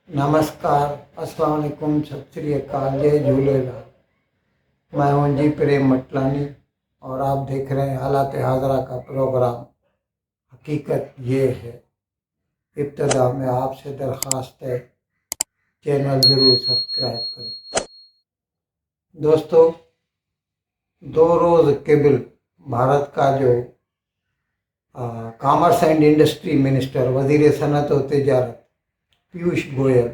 नमस्कार, अस्सलाम वालेकुम, सत श्री अकाल, जय झूलेलाल। मैं हूं जी प्रेम मटलानी और आप देख रहे हैं हालात हाजरा का प्रोग्राम। हकीकत ये है, इब्तदा में आपसे दरख्वास्त है, चैनल ज़रूर सब्सक्राइब करें। दोस्तों, 2 रोज़ केबल भारत का जो कॉमर्स एंड इंडस्ट्री मिनिस्टर, वज़ीर सनत और तिजारत पीयूष गोयल,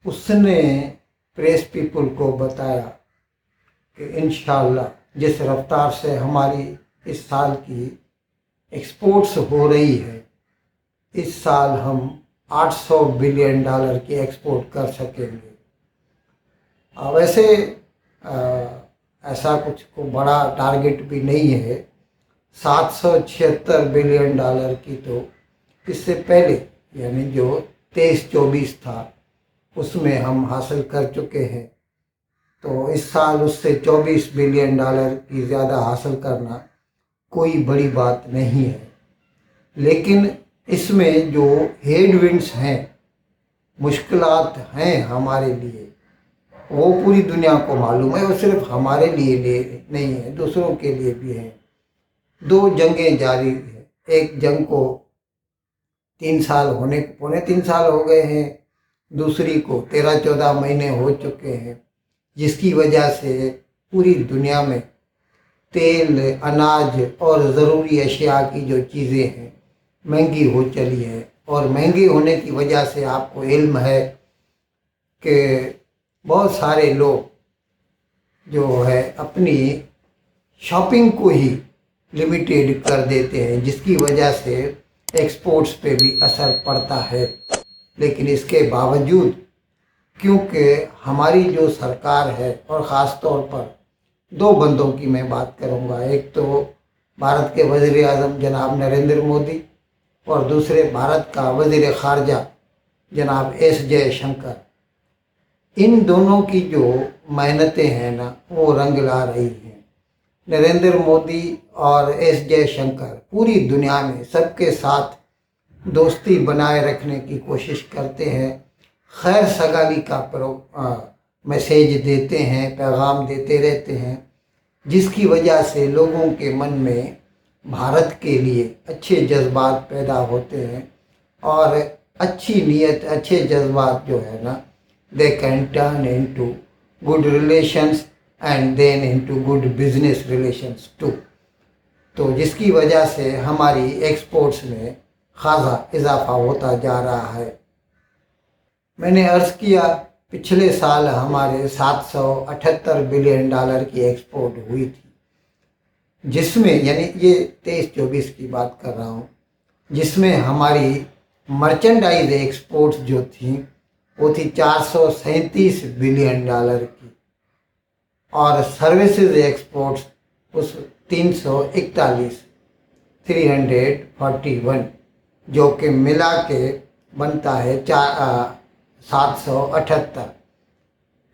उसने प्रेस पीपल को बताया कि इंशाअल्लाह जिस रफ्तार से हमारी इस साल की एक्सपोर्ट्स हो रही है, इस साल हम $800 बिलियन की एक्सपोर्ट कर सकेंगे। वैसे ऐसा कुछ को बड़ा टारगेट भी नहीं है। $776 बिलियन की तो इससे पहले यानी जो 23-24 था उसमें हम हासिल कर चुके हैं। तो इस साल उससे $24 बिलियन की ज़्यादा हासिल करना कोई बड़ी बात नहीं है। लेकिन इसमें जो हेडविंड्स हैं, मुश्किलात हैं हमारे लिए, वो पूरी दुनिया को मालूम है। वो सिर्फ हमारे लिए नहीं है, दूसरों के लिए भी है। 2 जंगें जारी है। एक जंग को 3 साल होने, पौने 3 साल हो गए हैं, दूसरी को 13-14 महीने हो चुके हैं, जिसकी वजह से पूरी दुनिया में तेल, अनाज और ज़रूरी अशिया की जो चीज़ें हैं महंगी हो चली है। और महंगी होने की वजह से आपको इल्म है कि बहुत सारे लोग जो है अपनी शॉपिंग को ही लिमिटेड कर देते हैं, जिसकी वजह से एक्सपोर्ट्स पे भी असर पड़ता है। लेकिन इसके बावजूद, क्योंकि हमारी जो सरकार है, और ख़ास तौर पर 2 बंदों की मैं बात करूंगा, एक तो भारत के वज़ीर आज़म जनाब नरेंद्र मोदी और दूसरे भारत का वज़ीर ख़ारजा जनाब एस जयशंकर। इन दोनों की जो मेहनतें हैं ना, वो रंग ला रही हैं। नरेंद्र मोदी और एस जयशंकर पूरी दुनिया में सबके साथ दोस्ती बनाए रखने की कोशिश करते हैं, खैर सगाली का मैसेज देते हैं, पैगाम देते रहते हैं, जिसकी वजह से लोगों के मन में भारत के लिए अच्छे जज्बात पैदा होते हैं। और अच्छी नीयत, अच्छे जज्बात जो है ना, they can turn into good relations and then into good business relations too. तो जिसकी वजह से हमारी एक्सपोर्ट्स में खासा इजाफा होता जा रहा है। मैंने अर्ज़ किया, पिछले साल हमारे $778 बिलियन की एक्सपोर्ट हुई थी, जिसमें यानी ये 23-24 की बात कर रहा हूँ, जिसमें हमारी मर्चेंडाइज एक्सपोर्ट्स जो थी वो थी $437 बिलियन की, और सर्विसेज एक्सपोर्ट्स उस 341 जो कि मिला के बनता है 778।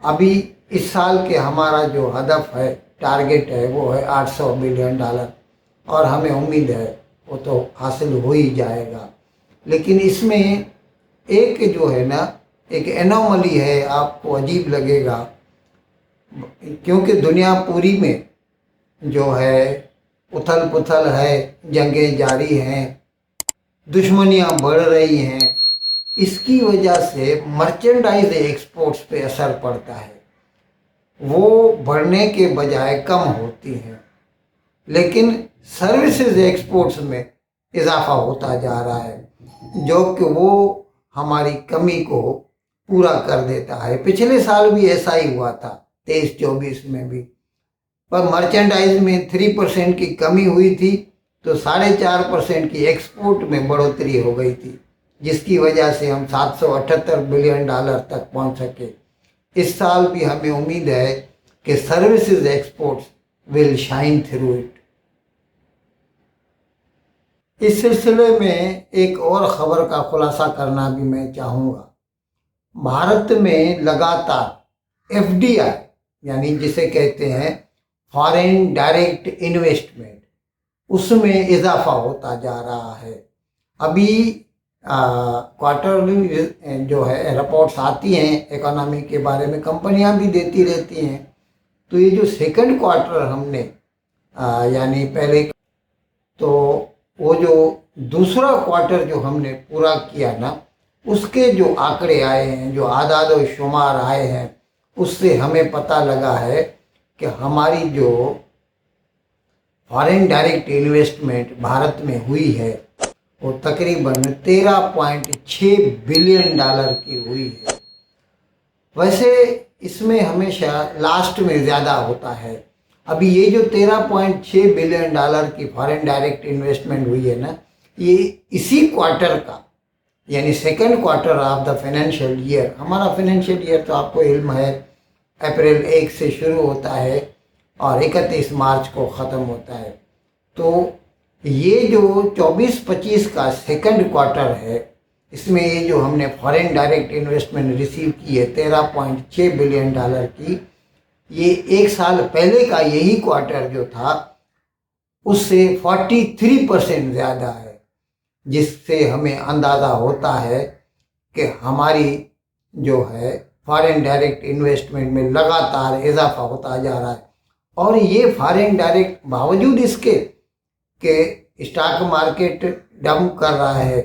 अभी इस साल के हमारा जो हदफ है, टारगेट है, वो है $800 बिलियन, और हमें उम्मीद है वो तो हासिल हो ही जाएगा। लेकिन इसमें एक जो है ना, एक एनोमली है, आपको अजीब लगेगा, क्योंकि दुनिया पूरी में जो है उथल पुथल है, जंगें जारी हैं, दुश्मनियां बढ़ रही हैं। इसकी वजह से मर्चेंडाइज एक्सपोर्ट्स पे असर पड़ता है, वो बढ़ने के बजाय कम होती हैं। लेकिन सर्विसेज एक्सपोर्ट्स में इजाफा होता जा रहा है, जो कि वो हमारी कमी को पूरा कर देता है। पिछले साल भी ऐसा ही हुआ था, 23-24 में भी, पर मर्चेंडाइज में 3% की कमी हुई थी, तो 4.5% की एक्सपोर्ट में बढ़ोतरी हो गई थी, जिसकी वजह से हम $778 बिलियन तक पहुंच सके। इस साल भी हमें उम्मीद है कि services exports will shine through it. इस सिलसिले में एक और ख़बर का खुलासा करना भी मैं चाहूँगा। भारत में लगातार एफडीआई यानी जिसे कहते हैं फॉरेन डायरेक्ट इन्वेस्टमेंट, उसमें इजाफा होता जा रहा है। अभी क्वार्टरली जो है रिपोर्ट्स आती हैं इकोनॉमी के बारे में, कंपनियां भी देती रहती हैं। तो ये जो सेकंड क्वार्टर हमने यानी पहले, तो वो जो दूसरा क्वार्टर जो हमने पूरा किया ना, उसके जो आंकड़े आए हैं, जो आदाद और शुमार आए हैं, उससे हमें पता लगा है कि हमारी जो फॉरेन डायरेक्ट इन्वेस्टमेंट भारत में हुई है वो तकरीबन 13.6 बिलियन डॉलर की हुई है। वैसे इसमें हमेशा लास्ट में ज़्यादा होता है। अभी ये जो 13.6 बिलियन डॉलर की फॉरेन डायरेक्ट इन्वेस्टमेंट हुई है ना, ये इसी क्वार्टर का यानी second quarter of the financial year, हमारा फाइनेंशियल ईयर तो आपको इल्म है अप्रैल 1 से शुरू होता है और 31 मार्च को ख़त्म होता है। तो ये जो 24-25 का सेकंड क्वार्टर है, इसमें ये जो हमने फॉरेन डायरेक्ट इन्वेस्टमेंट रिसीव की है 13.6 बिलियन डॉलर की, ये एक साल पहले का यही क्वार्टर जो था उससे 43% ज़्यादा है, जिससे हमें अंदाज़ा होता है कि हमारी जो है फॉरेन डायरेक्ट इन्वेस्टमेंट में लगातार इजाफा होता जा रहा है। और ये फॉरेन डायरेक्ट बावजूद इसके कि स्टॉक मार्केट डंप कर रहा है,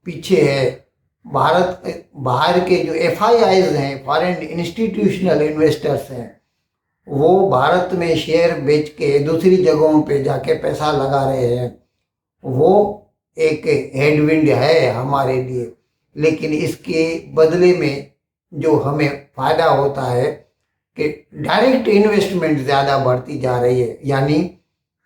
पीछे है, बाहर के जो FIIs हैं, फॉरेन इंस्टीट्यूशनल इन्वेस्टर्स हैं, वो भारत में शेयर बेच के दूसरी जगहों पे जाके पैसा लगा रहे हैं। वो एक हेडविंड है हमारे लिए, लेकिन इसके बदले में जो हमें फ़ायदा होता है कि डायरेक्ट इन्वेस्टमेंट ज़्यादा बढ़ती जा रही है। यानी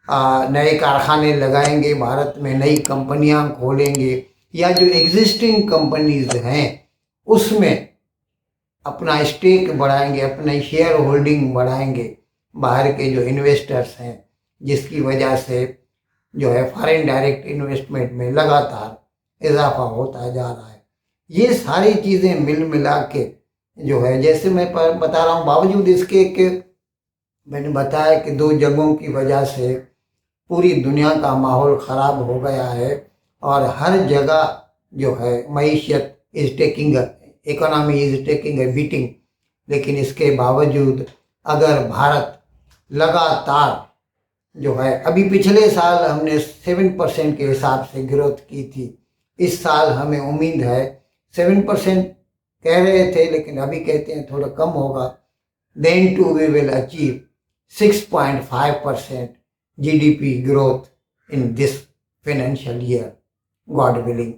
नए कारखाने लगाएंगे भारत में, नई कंपनियां खोलेंगे, या जो एग्जिस्टिंग कंपनीज हैं उसमें अपना स्टेक बढ़ाएंगे, अपने शेयर होल्डिंग बढ़ाएंगे बाहर के जो इन्वेस्टर्स हैं, जिसकी वजह से जो है फॉरेन डायरेक्ट इन्वेस्टमेंट में लगातार इजाफा होता जा रहा है। ये सारी चीज़ें मिल मिला के जो है, जैसे मैं बता रहा हूँ, बावजूद इसके कि मैंने बताया कि दो जगहों की वजह से पूरी दुनिया का माहौल ख़राब हो गया है और हर जगह जो है मईशत is taking, economy is taking a beating. लेकिन इसके बावजूद अगर भारत लगातार जो है, अभी पिछले साल हमने 7% के हिसाब से ग्रोथ की थी, इस साल हमें उम्मीद है 7% कह रहे थे लेकिन अभी कहते हैं थोड़ा कम होगा, then too we will achieve 6.5% GDP growth in this financial year, God willing।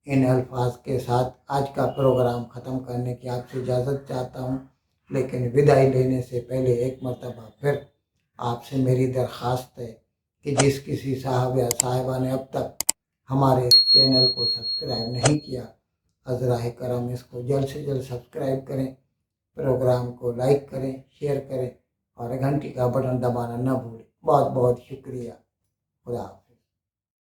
इन अल्फाज के साथ आज का प्रोग्राम ख़त्म करने की आपसे इजाज़त चाहता हूँ, लेकिन विदाई लेने से पहले एक मरतबा फिर आपसे मेरी दरख्वास्त है कि जिस किसी साहब या साहिबा ने अब तक हमारे इस चैनल को सब्सक्राइब नहीं किया, अज़राह करम इसको जल्द से जल्द सब्सक्राइब करें, प्रोग्राम को लाइक करें, शेयर करें और घंटी का बटन दबाना न भूलें। बहुत बहुत शुक्रिया। खुदा।